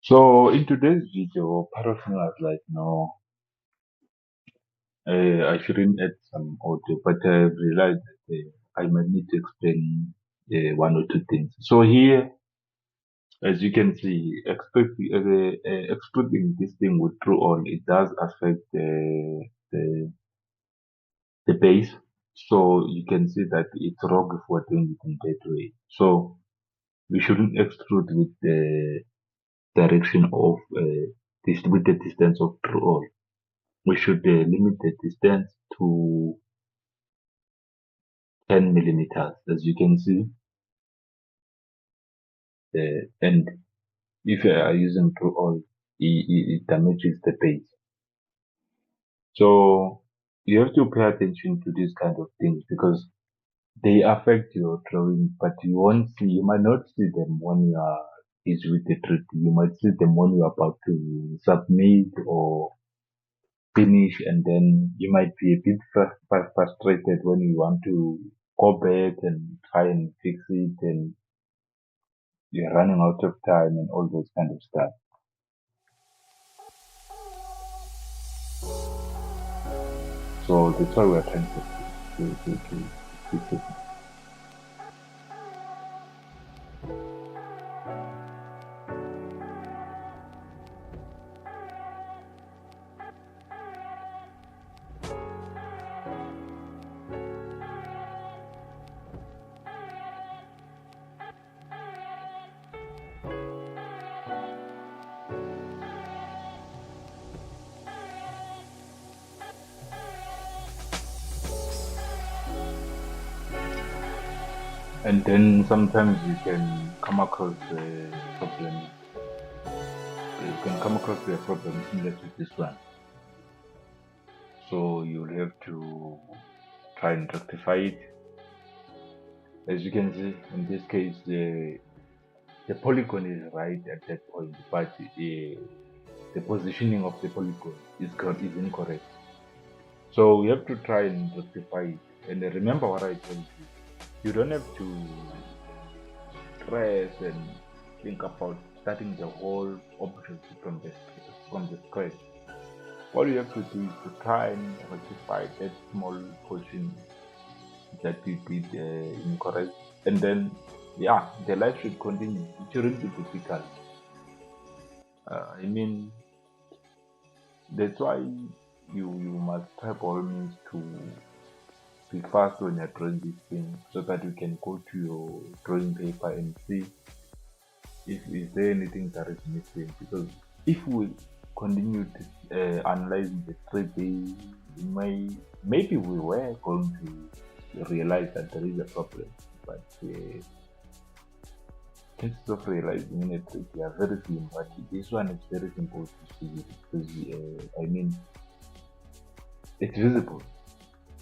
So in today's video, part of me was like, no, I shouldn't add some audio, but I realized that I might need to explain one or two things. So here, as you can see, excluding this thing with true all, it does affect the, the base. So you can see that it's wrong if we're doing it in that way. So we shouldn't exclude with the direction of this with the distance of true all. We should limit the distance to 10 millimeters, as you can see. And if you are using true all, it damages the base. So you have to pay attention to these kind of things because they affect your drawing, but you might not see them when you are busy with the truth. You might see them when you are about to submit or finish, and then you might be a bit frustrated when you want to go back and try and fix it, and you're running out of time and all those kind of stuff. So that's why we're trying to fix it. And then sometimes you can come across a problem. You can come across a problem similar to this one. So you'll have to try and rectify it. As you can see, in this case, the polygon is right at that point, but the positioning of the polygon is incorrect. So we have to try and rectify it. And remember what I told you. You don't have to stress and think about starting the whole object from the scratch. All you have to do is to try and rectify that small portion that you did incorrect, and then yeah, the life should continue. It shouldn't be difficult. I mean, that's why you must try by all means to be fast when you're drawing this thing, so that you can go to your drawing paper and see if is there anything that is missing. Because if we continue to analyzing the 3D, maybe we were going to realize that there is a problem, but instead of realizing in a 3D are very slim. But this one is very simple to see it because I mean it's visible.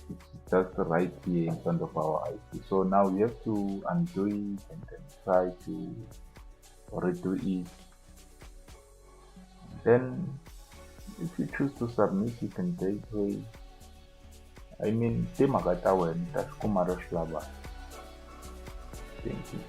It's just right here in front of our eyes. So now we have to undo it and then try to redo it. Then if you choose to submit, you can say, hey, I mean, Temagata went, that's Kumara Shlaba. Thank you.